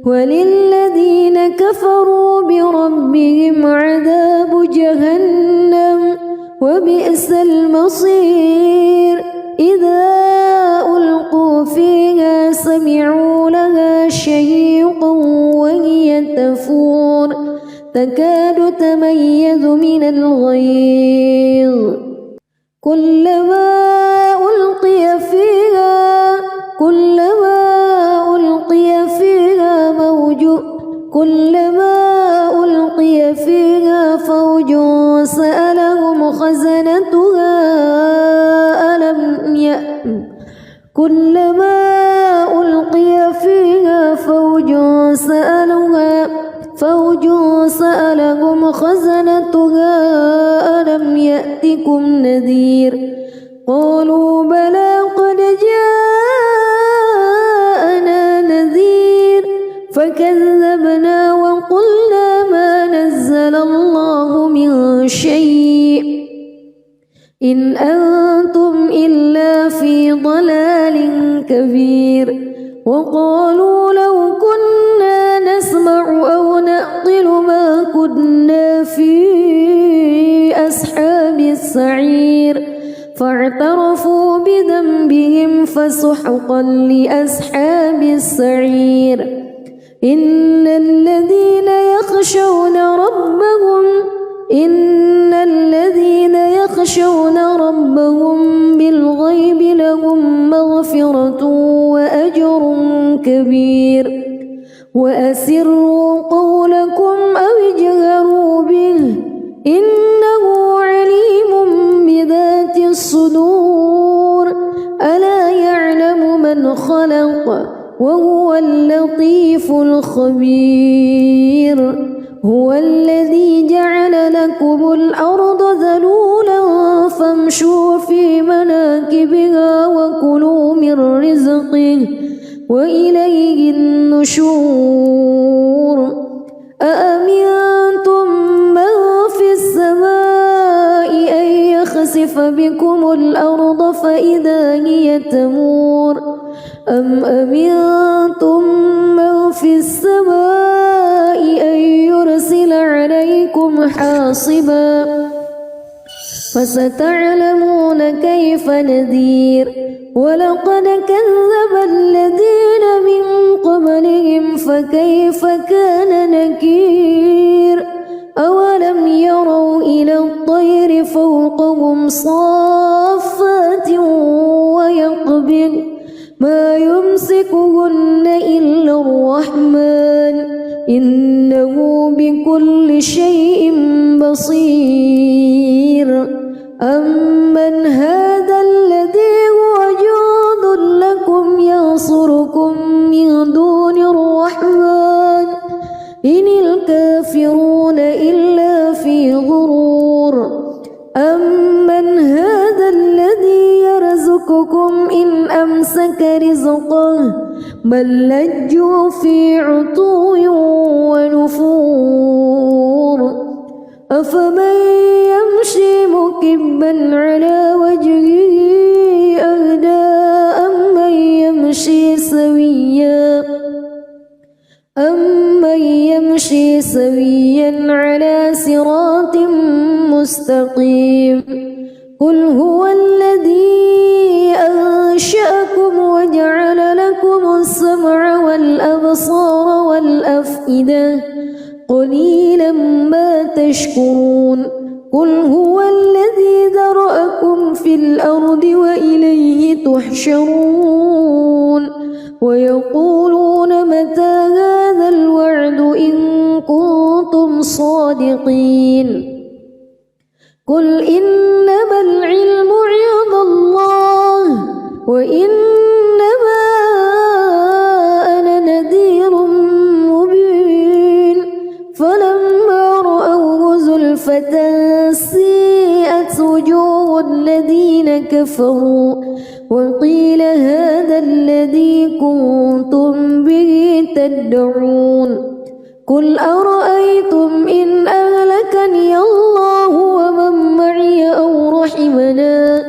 وللذين كفروا بربهم عذاب جهنم وبئس المصير إذا ألقوا فيها سمعوا لها شهيقا وهي تفور تكاد تميز من الغيظ كلما ألقي فيها فوج سألهم خزنتها ألم يأتكم نذير قالوا بلى قد جاءنا نذير فكذبنا وقلنا ما نزل الله من شيء إن أنتم إلا في ضلال كبير وقالوا لو كنا نسمع أو نعقل ما كنا في أصحاب السعير الحمير فاعترفوا بذنبهم فسحقا لأصحاب السعير إن الذين يخشون ربهم بالغيب لهم مغفرة وأجر كبير وأسروا قولكم أو اجهروا به إنه عليم بذات الصدور ألا يعلم من خلق وهو اللطيف الخبير هو الذي جعل لكم الأرض ذلولا فامشوا في مناكبها وكلوا من رزقه وإليه النشور أأمنتم من في السماء أن يخسف بكم الأرض فإذا هي تمور أم أمنتم من في السماء أن يرسل عليكم حاصبا فستعلمون كيف نذير ولقد كذب الذين من قبلهم فكيف كان نكير أولم يروا إلى الطير فوقهم صافات ويقبض ما يمسكهن إلا الرحمن إنه بكل شيء بصير أمن هذا الذي هو جند لكم ينصركم من دون الرحمن إن الكافرون إلا في غرور أمن هذا الذي يرزقكم إن أمسك رزقه بل لجوا في عتو ونفور أفمن يمشي مكبا على وجهه أهدى أمن يمشي سويا على صراط مستقيم قل هو الذي أنشأكم وجعل لكم السمع والأبصار والأفئدة قليلا ما تشكرون قل هو الذي ذرأكم في الأرض وإليه تحشرون ويقولون متى هذا الوعد إن كنتم صادقين قل إنما العلم عند الله وإنما أنا نذير مبين فلما رأوه زلفة سيئت وجوه الذين كفروا وقيل هذا الذي كنتم به تدعون قل أرأيتم إن أهلكني الله ومن معي أو رحمنا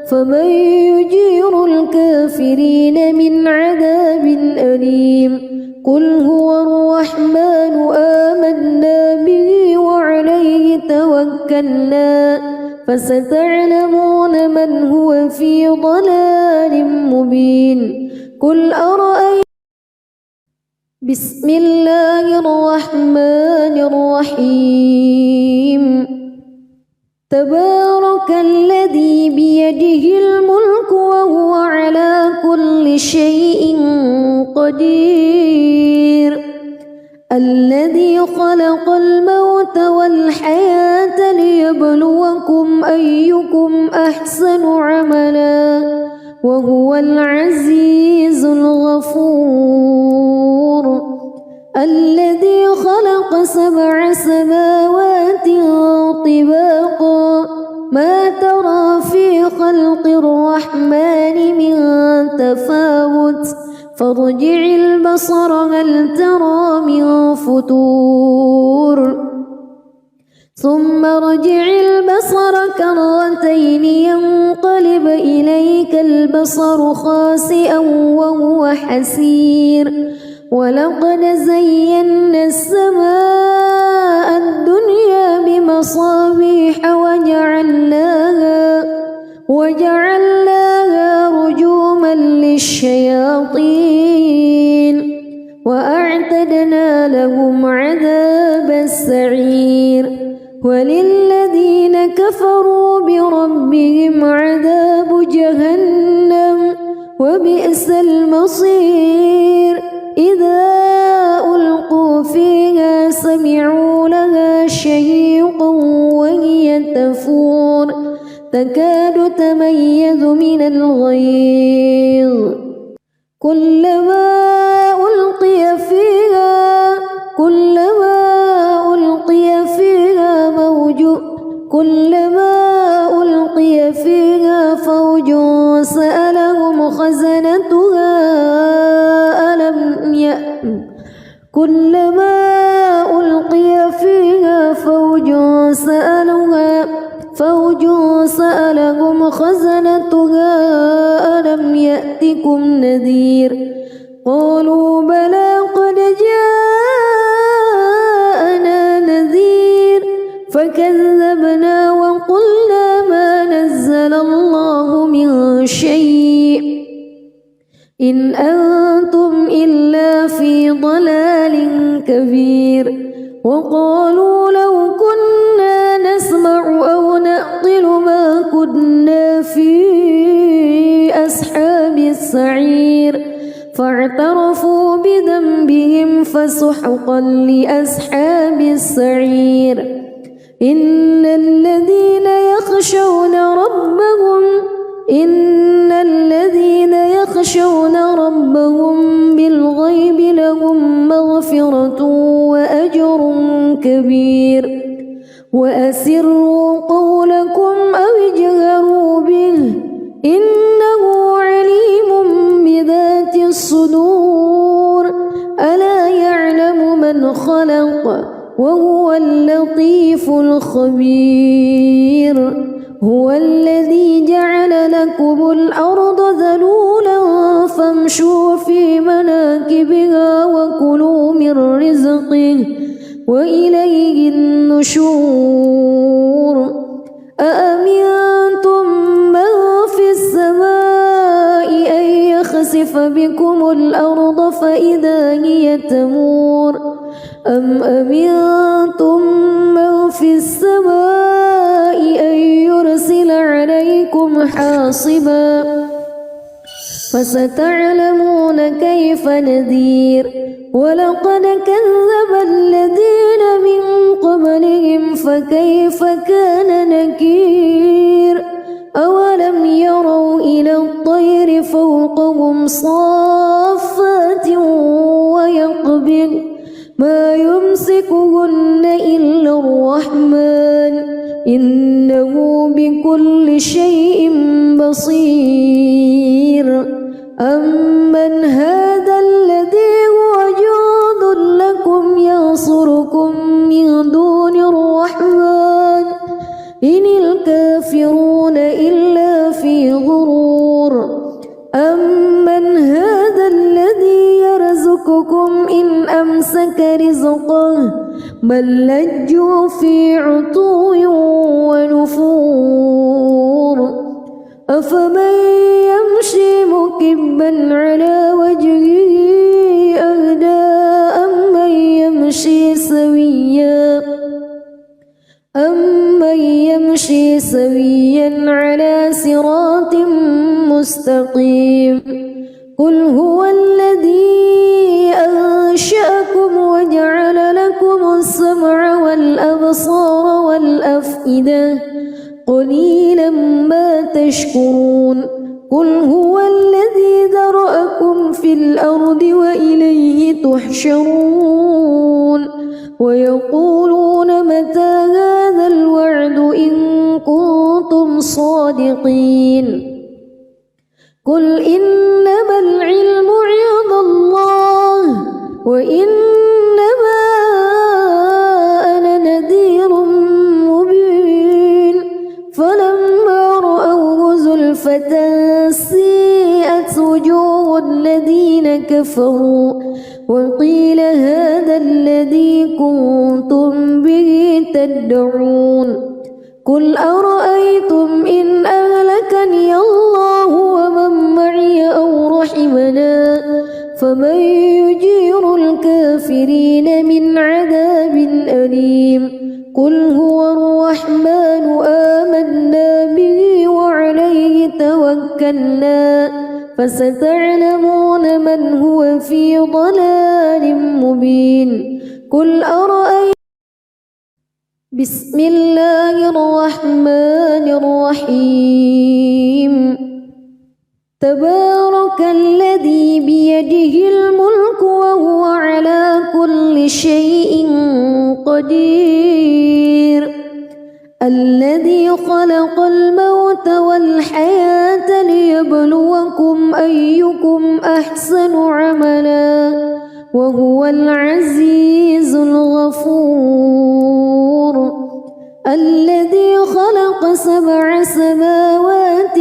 فمن يجير الكافرين من عذاب أليم قل هو الرحمن آمنا به وعليه توكلنا فستعلمون من هو في ضلال مبين قل أرأيتم بسم الله الرحمن الرحيم تبارك الذي بيده الملك وهو على كل شيء قدير الذي خلق الموت والحياة ليبلوكم أيكم أحسن عملا وهو العزيز الغفور الذي خلق 7 سماوات طباقا ما ترى في خلق الرحمن من تفاوت فارجع البصر هل ترى من فتور ثم ارجع البصر كرتين ينقلب إليك البصر خاسئا وهو حسير ولقد زينا السماء الدنيا بمصابيح وجعلناها الشياطين وأعتدنا لهم عذاب السعير وللذين كفروا بربهم عذاب جهنم وبئس المصير إذا ألقوا فيها سمعوا لها شهيقا وهي تفور تكاد تميز من الغيظ كلما ألقي فيها فوج سألهم خزنتها ألم يأتكم نذير قالوا بلى قد جاءنا نذير فكذبنا وقلنا ما نزل الله من شيء إن أنتم إلا في ضلال كبير وقالوا لو كنا نسمع أو نعقل ما كنا في أصحاب السعير فاعترفوا بذنبهم فسحقا لأصحاب السعير إن الذين يخشون ربهم بالغيب لهم مغفرة وأجر كبير وأسروا قولكم أو اجهروا به إنه عليم بذات الصدور ألا يعلم من خلق وهو اللطيف الخبير هو الذي جعل لكم الأرض ذلولا فامشوا في مناكبها وكلوا من رزقه وإليه النشور أأمنتم من في السماء أن يخسف بكم الأرض فإذا هي تمور أم أمنتم من في السماء أن يرسل عليكم حاصبا فستعلمون كيف نذير ولقد كذب الذين من قبلهم فكيف كان نكير أولم يروا إلى الطير فوقهم صافات ويقبض ما يمسكهن إلا الرحمن إنه بكل شيء بصير أمن هذا الذي هو جند لكم ينصركم من دون الرحمن إن الكافرون إلا في غرور أمن هذا الذي يرزقكم إن أمسك رزقه بل لجوا في عتو ونفور أفمن يمشي مكبا على وجهه أهدى أمن يمشي سويا على صراط مستقيم قل هو الذي أنشأكم وجعل لكم السمع والأبصار والأفئدة قليلا ما تشكرون قل هو الذي ذرأكم في الأرض وإليه تحشرون ويقولون متى هذا الوعد إن كنتم صادقين قل إنما العلم عند الله وإنما أنا نذير مبين فلما رأوه زلفة سيئت وجوه الذين كفروا وقيل هذا الذي كنتم به تدعون قل أرأيتم إن أهلكني الله ومن معي أو رحمني توكلنا فستعلمون من هو في ضلال مبين قل أرأيتم بسم الله الرحمن الرحيم تبارك الذي بيده الملك وهو على كل شيء قدير الذي خلق الموت والحياة ليبلوكم أيكم أحسن عملا وهو العزيز الغفور الذي خلق 7 سماوات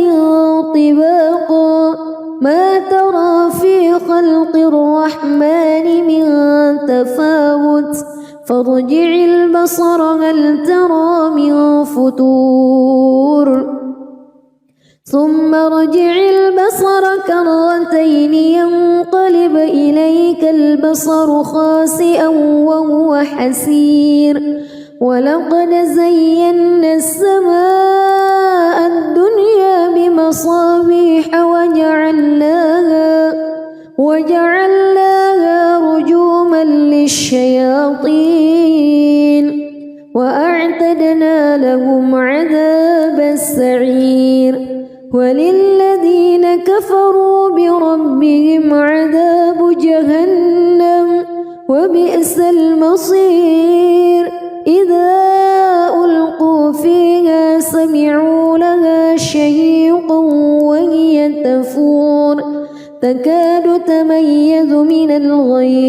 طباقا ما ترى في خلق الرحمن من تفاوت فارجع البصر هل ترى من فتور ثم ارجع البصر كرتين ينقلب إليك البصر خاسئا وهو حسير ولقد زينا السماء الدنيا بمصابيح وجعلناها رجوما للشياطين وأعتدنا لهم عذاب السعير وللذين كفروا بربهم عذاب جهنم وبئس المصير إذا ألقوا فيها سمعوا لها شهيقا وهي تفور تكاد تميز من الغيظ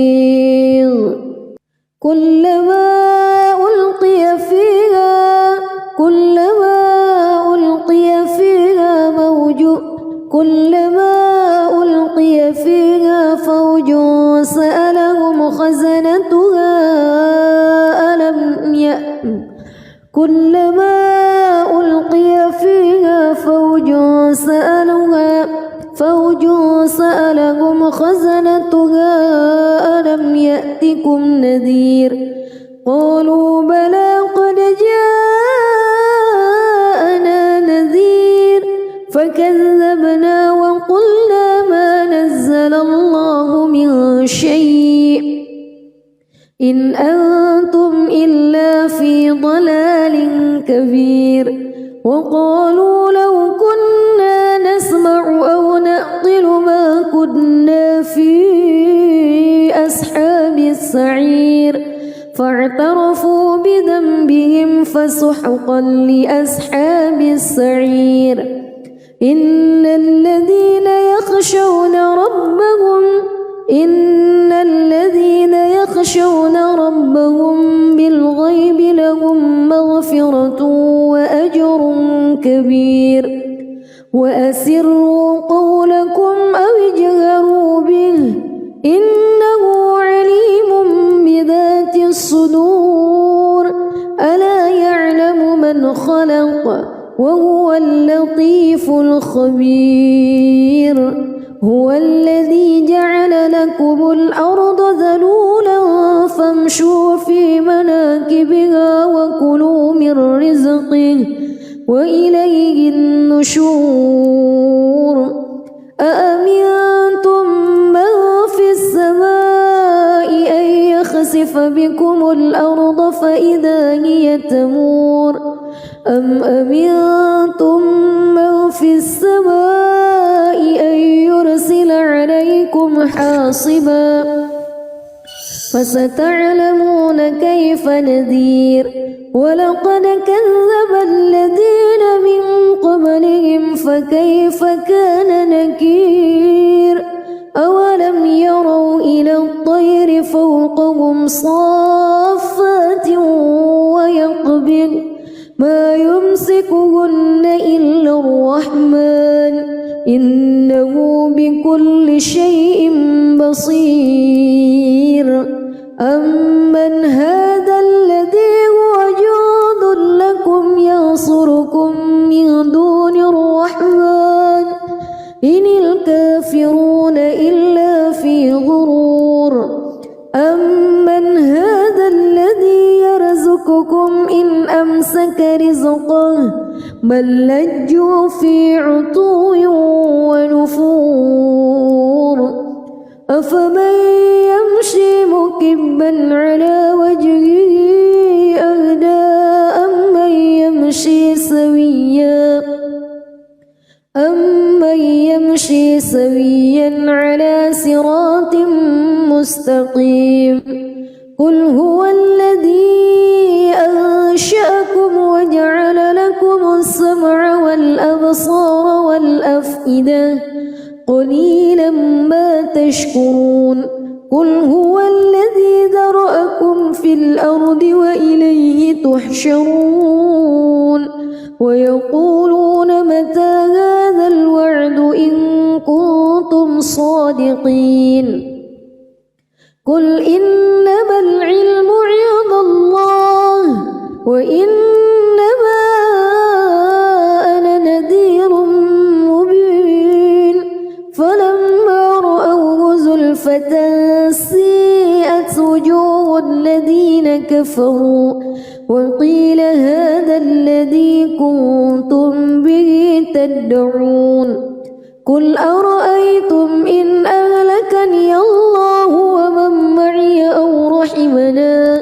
كلما ألقي فيها فوج سألهم خزنتها ألم يأتكم نذير قالوا بلى قد جاءنا نذير فكذبنا وقلنا ما نزل الله من شيء إن أنتم إلا في ضلال كبير وقالوا لو كنا نسمع أو نعقل ما كنا في أصحاب السعير فاعترفوا بذنبهم فسحقا لأصحاب السعير إن الذين يخشون ربهم بالغيب لهم مغفرة وأجر كبير وأسروا قولكم أو اجهروا به إنه عليم بذات الصدور ألا يعلم من خلق وهو اللطيف الخبير هو الذي جعل لكم الأرض ذلولا فامشوا في مناكبها وكلوا من رزقه وإليه النشور أأمنتم من في السماء أن يخسف بكم الأرض فإذا هي تمور أم أمنتم من في السماء أن يرسل عليكم حاصبا فستعلمون كيف نذير ولقد كذب الذين من قبلهم فكيف كان نكير أولم يروا إلى الطير فوقهم صافات ويقبض ما يمسكهن إلا الرحمن إنه بكل شيء بصير أمن هذا الذي هو جند لكم ينصركم من دون الرحمن إن الكافرون إلا في غرور أمن هذا الذي يرزقكم إن أمسك رزقه بل لجوا في عتو أفمن يمشي مكبا على وجهه أهدى أمن يمشي سويا على صراط مستقيم قل هو الذي أنشأكم وجعل لكم السمع والأبصار والأفئدة قليلا ما تشكرون قل هو الذي ذرأكم في الأرض وإليه تحشرون ويقولون متى هذا الوعد إن كنتم صادقين قل إنما العلم عند الله وإنما أنا نذير مبين فلما رأوه زلفة سيئت وجوه الذين كفروا وقيل هذا الذي كنتم به تدعون قل أرأيتم إن أهلكني الله ومن معي أو رحمنا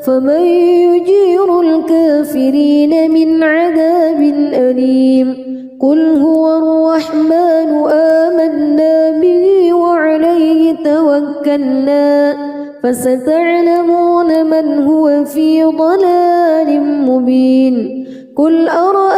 فمن يجير الكافرين من عذاب أليم قل هو الرحمن آمنا به وعليه توكلنا فستعلمون من هو في ضلال مبين قل أرأيتم